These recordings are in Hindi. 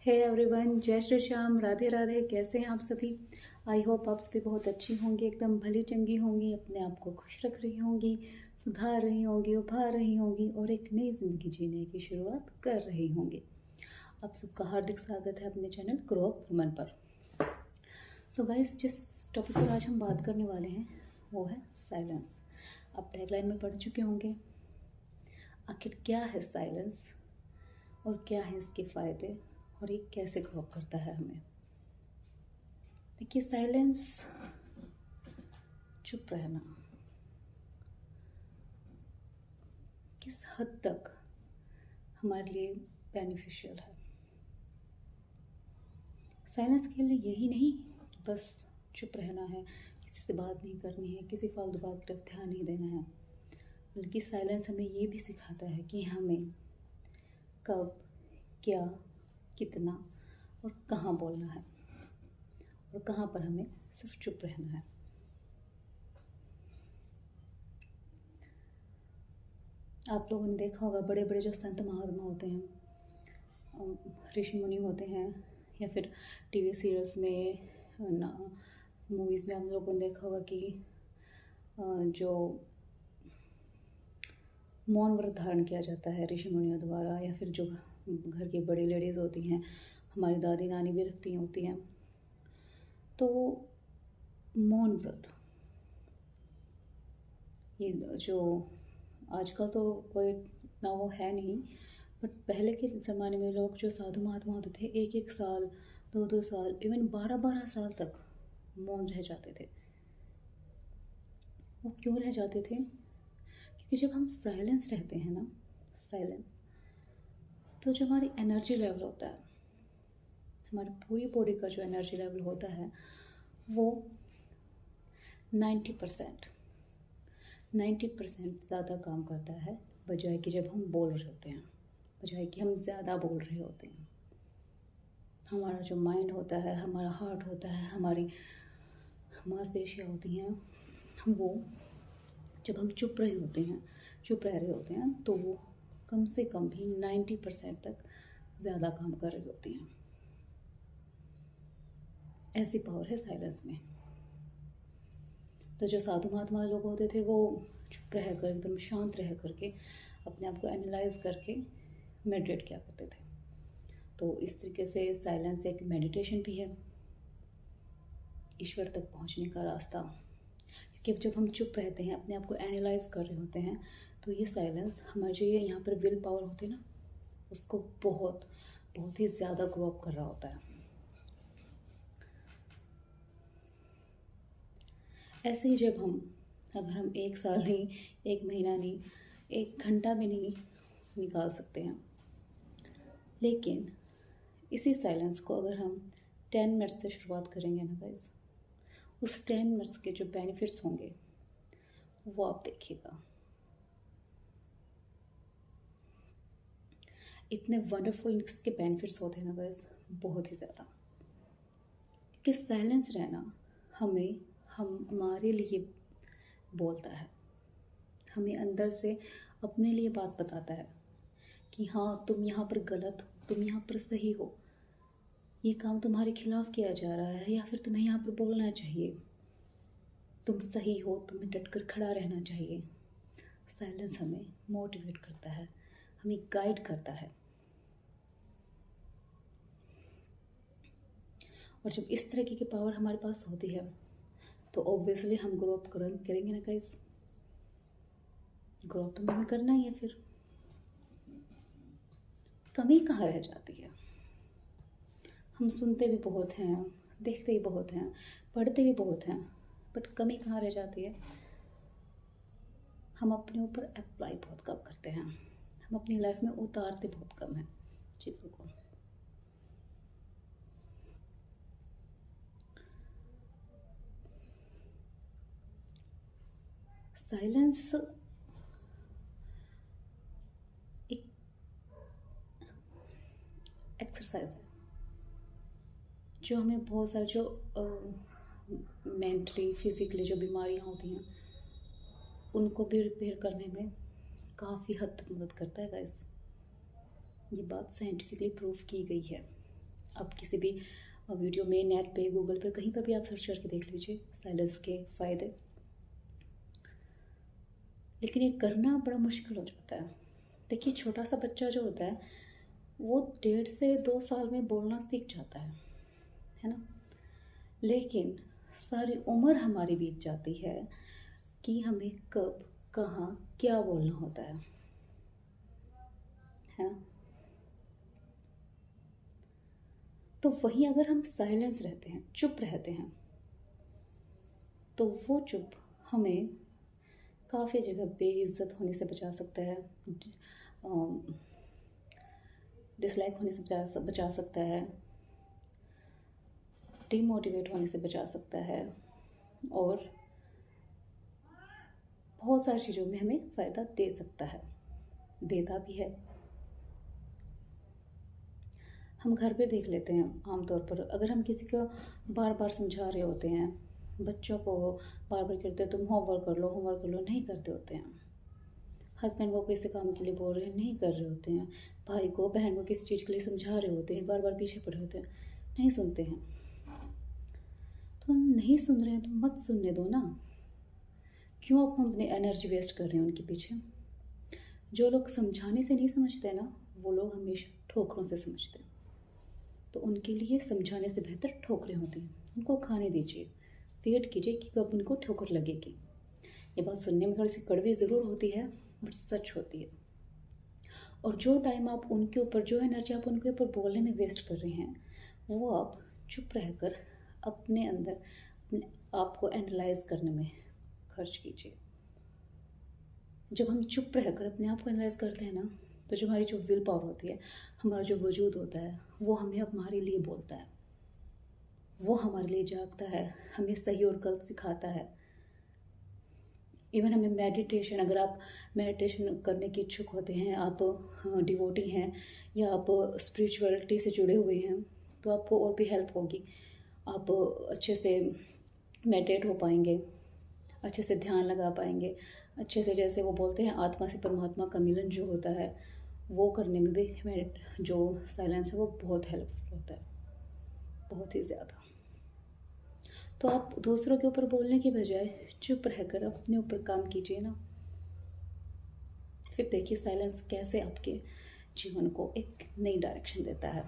हे एवरीवन, जय श्री श्याम, राधे राधे। कैसे हैं आप सभी? आई होप आप सभी बहुत अच्छी होंगी, एकदम भली चंगी होंगी, अपने आप को खुश रख रही होंगी, सुधार रही होंगी, उभार रही होंगी और एक नई ज़िंदगी जीने की शुरुआत कर रही होंगी। आप सबका हार्दिक स्वागत है अपने चैनल ग्रो अप वुमन पर। सो गाइस, जिस टॉपिक पर आज हम बात करने वाले हैं वो है साइलेंस। आप टैगलाइन में पढ़ चुके होंगे। आखिर क्या है साइलेंस और क्या है इसके फ़ायदे और ये कैसे ग्रो अप करता है हमें? देखिए, साइलेंस, चुप रहना, किस हद तक हमारे लिए बेनिफिशियल है। साइलेंस के लिए यही नहीं कि बस चुप रहना है, किसी से बात नहीं करनी है, किसी फालतू बात की तरफ ध्यान नहीं देना है, बल्कि साइलेंस हमें ये भी सिखाता है कि हमें कब, क्या, कितना और कहाँ बोलना है और कहाँ पर हमें सिर्फ चुप रहना है। आप लोगों ने देखा होगा, बड़े बड़े जो संत महात्मा होते हैं, ऋषि मुनि होते हैं, या फिर टीवी सीरियल्स में, मूवीज़ में आप लोगों ने देखा होगा कि जो मौन व्रत धारण किया जाता है ऋषि मुनियों द्वारा, या फिर जो घर की बड़ी लेडीज़ होती हैं, हमारी दादी नानी भी रखती होती हैं, तो मौन व्रत, ये जो आजकल तो कोई ना वो है नहीं, बट पहले के ज़माने में लोग जो साधु महात्मा होते थे, 1-1 साल, 2-2 साल, इवन 12-12 साल तक मौन रह जाते थे। वो क्यों रह जाते थे? क्योंकि जब हम साइलेंस रहते हैं ना, साइलेंस, तो जो हमारी एनर्जी लेवल होता है, हमारी पूरी बॉडी का जो एनर्जी लेवल होता है, वो 90% ज़्यादा काम करता है, बजाय कि जब हम बोल रहे होते हैं, बजाय कि हम ज़्यादा बोल रहे होते हैं। हमारा जो माइंड होता है, हमारा हार्ट होता है, हमारी मांसपेशियाँ होती हैं, वो जब हम चुप रह रहे होते हैं, तो वो कम से कम भी 90% तक ज़्यादा काम कर रही होती हैं। ऐसी पावर है साइलेंस में। तो जो साधु महात्मा लोग होते थे, वो चुप रह कर, एकदम शांत रह करके, अपने आप को एनालाइज करके मेडिटेट किया करते थे। तो इस तरीके से साइलेंस एक मेडिटेशन भी है, ईश्वर तक पहुंचने का रास्ता। क्योंकि जब हम चुप रहते हैं, अपने आप को एनालाइज कर रहे होते हैं, तो ये साइलेंस हमारे जो ये यहाँ पर विल पावर होती है ना, उसको बहुत बहुत ही ज़्यादा ग्रो अप कर रहा होता है। ऐसे ही अगर हम 1 साल नहीं, 1 महीना नहीं, 1 घंटा भी नहीं निकाल सकते हैं, लेकिन इसी साइलेंस को अगर हम 10 मिनट्स से शुरुआत करेंगे ना गाइस, उस 10 मिनट्स के जो बेनिफिट्स होंगे वो आप देखिएगा। इतने वंडरफुल इसके बेनिफिट्स होते हैं ना गाइस, बहुत ही ज़्यादा। क्योंकि साइलेंस रहना हमारे लिए बोलता है, हमें अंदर से अपने लिए बात बताता है कि हाँ, तुम यहाँ पर गलत हो, तुम यहाँ पर सही हो, ये काम तुम्हारे खिलाफ किया जा रहा है, या फिर तुम्हें यहाँ पर बोलना चाहिए, तुम सही हो, तुम्हें डटकर खड़ा रहना चाहिए। साइलेंस हमें मोटिवेट करता है, हमें गाइड करता है। और जब इस तरह की पावर हमारे पास होती है, तो ऑब्वियसली हम ग्रो अप करेंगे ना गाइस। ग्रो अप तो हमें करना ही है। फिर कमी कहाँ रह जाती है? हम सुनते भी बहुत हैं, देखते ही बहुत हैं, पढ़ते भी बहुत हैं, बट कमी कहाँ रह जाती है? हम अपने ऊपर अप्लाई बहुत कम करते हैं, हम अपनी लाइफ में उतारते बहुत कम हैं चीज़ों को। साइलेंस एक एक्सरसाइज है जो हमें बहुत सारे जो मेंटली, फिजिकली जो बीमारियां होती हैं, उनको भी रिपेयर करने में काफ़ी हद तक मदद करता है गाइस। ये बात साइंटिफिकली प्रूव की गई है। आप किसी भी वीडियो में, नेट पे, गूगल पर, कहीं पर भी आप सर्च करके देख लीजिए साइलेंस के फ़ायदे। लेकिन ये करना बड़ा मुश्किल हो जाता है। देखिए, छोटा सा बच्चा जो होता है वो 1.5 से 2 साल में बोलना सीख जाता है ना। लेकिन सारी उम्र हमारी बीत जाती है कि हमें कब, कहाँ, क्या बोलना होता है ना। तो वहीं अगर हम साइलेंस रहते हैं, चुप रहते हैं, तो वो चुप हमें काफ़ी जगह बेइज्जत होने से बचा सकता है, डिसलाइक होने से बचा सकता है, डिमोटिवेट होने से बचा सकता है, और बहुत सारी चीज़ों में हमें फ़ायदा दे सकता है, देता भी है। हम घर पे देख लेते हैं आमतौर पर, अगर हम किसी को बार बार समझा रहे होते हैं, बच्चों को बार बार कहते हैं तुम होमवर्क कर लो, होमवर्क कर लो, नहीं करते होते हैं। हस्बैंड को किसी काम के लिए बोल रहे हैं, नहीं कर रहे होते हैं। भाई को, बहन को किसी चीज़ के लिए समझा रहे होते हैं, बार बार पीछे पड़े होते हैं, नहीं सुनते हैं। तो हम नहीं सुन रहे हैं तो मत सुनने दो ना। क्यों आप अपनी एनर्जी वेस्ट कर रहे हैं उनके पीछे। जो लोग समझाने से नहीं समझते ना, वो लोग हमेशा ठोकरों से समझते हैं। तो उनके लिए समझाने से बेहतर ठोकरें होती हैं। उनको खाने दीजिए, वेट कीजिए कि कब उनको ठोकर लगेगी। ये बात सुनने में थोड़ी सी कड़वी ज़रूर होती है, बट सच होती है। और जो टाइम आप उनके ऊपर, जो एनर्जी आप उनके ऊपर बोलने में वेस्ट कर रहे हैं, वो आप चुप रहकर अपने अंदर अपने आप को एनालाइज करने में खर्च कीजिए। जब हम चुप रहकर अपने आप को एनालाइज करते हैं ना, तो जो हमारी जो विल पावर होती है, हमारा जो वजूद होता है, वो हमें हमारे लिए बोलता है, वो हमारे लिए जागता है, हमें सही और गलत सिखाता है। इवन हमें मेडिटेशन, अगर आप मेडिटेशन करने के इच्छुक होते हैं, आप डिवोटी हैं या आप स्पिरिचुअलिटी से जुड़े हुए हैं, तो आपको और भी हेल्प होगी। आप अच्छे से मेडिटेट हो पाएंगे, अच्छे से ध्यान लगा पाएंगे, अच्छे से, जैसे वो बोलते हैं आत्मा से परमात्मा का मिलन जो होता है, वो करने में भी जो साइलेंस है वो बहुत हेल्पफुल होता है, बहुत ही ज़्यादा। तो आप दूसरों के ऊपर बोलने की बजाय चुप रहकर अपने ऊपर काम कीजिए ना। फिर देखिए साइलेंस कैसे आपके जीवन को एक नई डायरेक्शन देता है।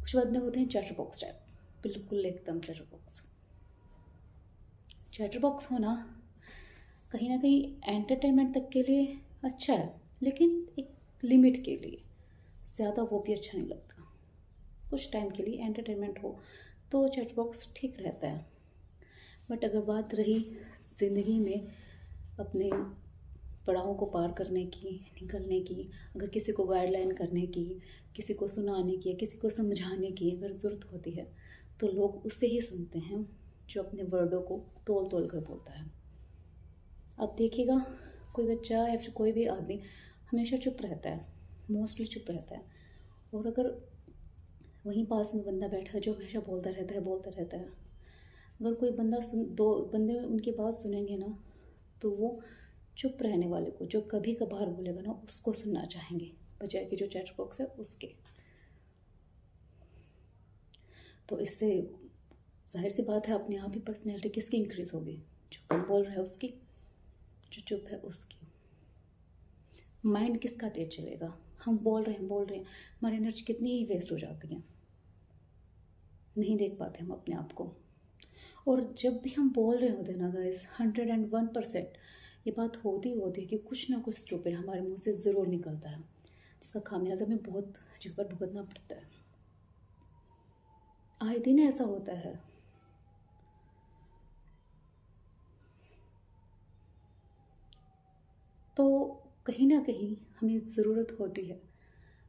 कुछ बंदे होते हैं चैटर बॉक्स टाइप, बिल्कुल एकदम चैटर बॉक्स। चैटर बॉक्स होना कहीं ना कहीं एंटरटेनमेंट तक के लिए अच्छा है, लेकिन एक लिमिट के लिए, ज़्यादा वो भी अच्छा नहीं लगता। कुछ टाइम के लिए एंटरटेनमेंट हो तो चैट बॉक्स ठीक रहता है। बट अगर बात रही ज़िंदगी में अपने पड़ावों को पार करने की, निकलने की, अगर किसी को गाइडलाइन करने की, किसी को सुनाने की, किसी को समझाने की अगर ज़रूरत होती है, तो लोग उससे ही सुनते हैं जो अपने वर्डों को तोल तोल कर बोलता है। अब देखिएगा, कोई बच्चा या फिर कोई भी आदमी हमेशा चुप रहता है, मोस्टली चुप रहता है। और अगर वहीं पास में बंदा बैठा है जो हमेशा बोलता रहता है, अगर कोई बंदा दो बंदे उनकी बात सुनेंगे ना, तो वो चुप रहने वाले को, जो कभी कभार बोलेगा ना, उसको सुनना चाहेंगे, बजाय कि जो चैट बॉक्स है उसके। तो इससे जाहिर सी बात है अपने आप ही पर्सनैलिटी किसकी इंक्रीज होगी, जो कम बोल रहा है उसकी, जो चुप है उसकी। माइंड किसका तेज चलेगा। हम बोल रहे हैं, हमारी एनर्जी कितनी ही वेस्ट हो जाती है, नहीं देख पाते हम अपने आप को। और जब भी हम बोल रहे होते हैं ना गाइस, 101% ये बात होती है कि कुछ ना कुछ स्टूपिड हमारे मुंह से ज़रूर निकलता है, जिसका खामियाजा हमें बहुत जगह पर भुगतना पड़ता है। आए दिन ऐसा होता है। तो कहीं ना कहीं हमें ज़रूरत होती है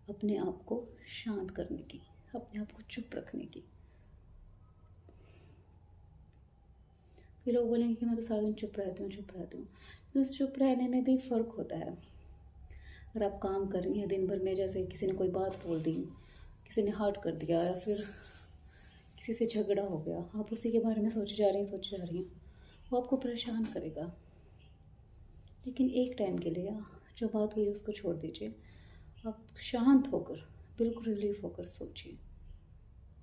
अपने आप को शांत करने की, अपने आप को चुप रखने की। ये लोग बोलेंगे कि मैं तो सारा दिन चुप रहती हूँ। तो इस चुप रहने में भी फ़र्क होता है। अगर आप काम कर रही हैं दिन भर में, जैसे किसी ने कोई बात बोल दी, किसी ने हर्ट कर दिया, या फिर किसी से झगड़ा हो गया, आप उसी के बारे में सोचे जा रही हैं, वो आपको परेशान करेगा। लेकिन एक टाइम के लिए जो बात हुई उसको छोड़ दीजिए। आप शांत होकर, बिल्कुल रिलीफ होकर सोचिए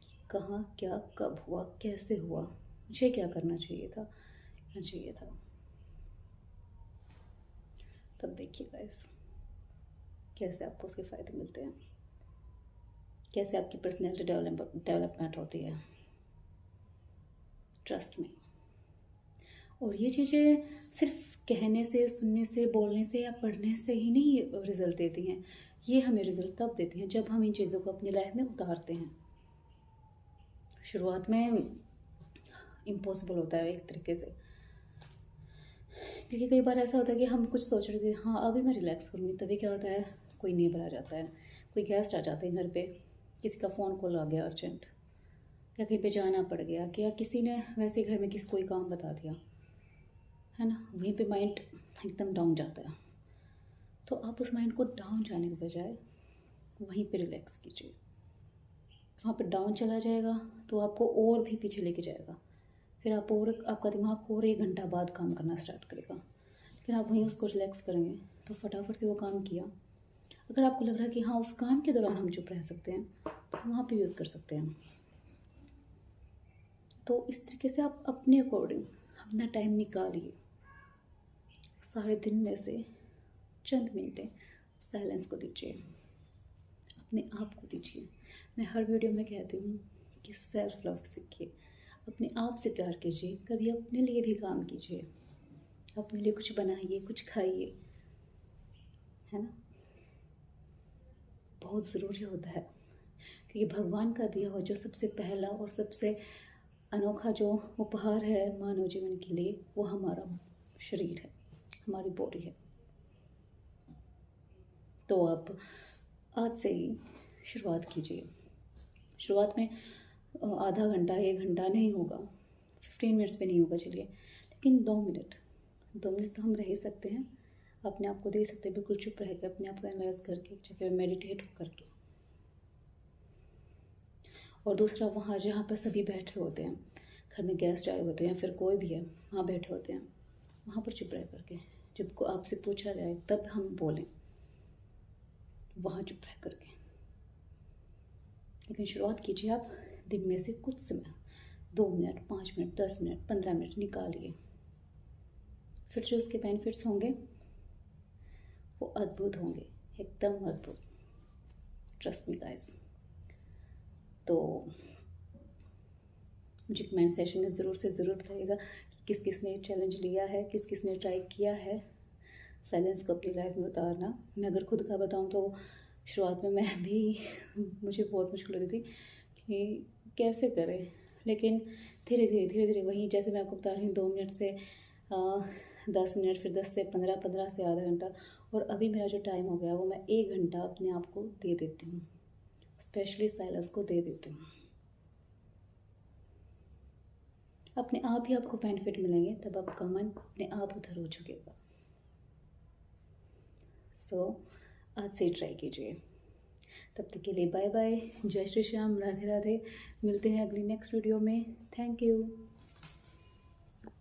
कि कहाँ क्या कब हुआ, कैसे हुआ, मुझे क्या करना चाहिए था, करना चाहिए था। तब देखिए गाइस कैसे आपको उसके फ़ायदे मिलते हैं, कैसे आपकी पर्सनैलिटी डेवलपमेंट होती है। Trust me. और ये चीज़ें सिर्फ कहने से, सुनने से, बोलने से या पढ़ने से ही नहीं रिजल्ट देती हैं। ये हमें रिजल्ट तब देती हैं जब हम इन चीज़ों को अपनी लाइफ में उतारते हैं। शुरुआत में इम्पॉसिबल होता है एक तरीके से, क्योंकि कई बार ऐसा होता है कि हम कुछ सोच रहे थे, हाँ अभी मैं रिलैक्स करूँगी, तभी क्या होता है, कोई नेबर आ जाता है, कोई गेस्ट आ जाते हैं घर पे, किसी का फ़ोन कॉल आ गया अर्जेंट, या कहीं पे जाना पड़ गया, या किसी ने वैसे घर में किसी कोई काम बता दिया, है ना। वहीं पे माइंड एकदम डाउन जाता है। तो आप उस माइंड को डाउन जाने के बजाय वहीं पे रिलैक्स कीजिए। वहाँ पे डाउन चला जाएगा तो आपको और भी पीछे लेके जाएगा, फिर आपका दिमाग और 1 घंटा बाद काम करना स्टार्ट करेगा। लेकिन आप वहीं उसको रिलैक्स करेंगे तो फटाफट से वो काम किया। अगर आपको लग रहा है कि हाँ उस काम के दौरान हम चुप रह सकते हैं, तो वहाँ पे यूज़ कर सकते हैं। तो इस तरीके से आप अपने अकॉर्डिंग अपना टाइम निकालिए, सारे दिन में से चंद मिनटें साइलेंस को दीजिए, अपने आप को दीजिए। मैं हर वीडियो में कहती हूँ कि सेल्फ लव सीखिए, अपने आप से प्यार कीजिए, कभी अपने लिए भी काम कीजिए, अपने लिए कुछ बनाइए, कुछ खाइए, है ना। बहुत ज़रूरी होता है, क्योंकि भगवान का दिया हुआ जो सबसे पहला और सबसे अनोखा जो उपहार है मानव जीवन के लिए, वो हमारा शरीर है, हमारी बॉडी है। तो आप आज से ही शुरुआत कीजिए। शुरुआत में आधा घंटा 1 घंटा नहीं होगा, 15 मिनट्स पे नहीं होगा चलिए, लेकिन 2 मिनट तो हम रह ही सकते हैं, अपने आप को दे सकते हैं, बिल्कुल चुप रह कर, अपने आप को एनालाइज करके, एक जगह मेडिटेट करके। और दूसरा, वहाँ जहाँ पर सभी बैठे होते हैं, घर में गेस्ट आए होते हैं या फिर कोई भी है वहाँ बैठे होते हैं, वहाँ पर चुप रह करके, जब को आपसे पूछा जाए तब हम बोलें, वहाँ चुप रह करके। लेकिन शुरुआत कीजिए आप दिन में से कुछ समय, 2 मिनट, 5 मिनट, 10 मिनट, 15 मिनट निकालिए। फिर जो उसके बेनिफिट्स होंगे वो अद्भुत होंगे, एकदम अद्भुत। Trust me guys. तो मुझे कमेंट सेशन में ज़रूर से ज़रूर बताइएगा कि किस किस ने चैलेंज लिया है, किस किस ने ट्राई किया है साइलेंस को अपनी लाइफ में उतारना। मैं अगर खुद का बताऊं तो शुरुआत में मैं भी मुझे बहुत मुश्किल होती थी कि कैसे करें, लेकिन धीरे धीरे वही जैसे मैं आपको बता रही हूँ, 2 मिनट से 10 मिनट, फिर 10 से 15, 15 से आधा घंटा, और अभी मेरा जो टाइम हो गया वो मैं 1 घंटा अपने आप को दे देती हूँ, स्पेशली साइलेंस को दे देती हूँ। अपने आप ही आपको बेनिफिट मिलेंगे, तब आपका मन अपने आप उधर हो चुकेगा। सो आज से ट्राई कीजिए। तब तक के लिए बाय बाय, जय श्री श्याम, राधे राधे। मिलते हैं अगली नेक्स्ट वीडियो में। Thank you.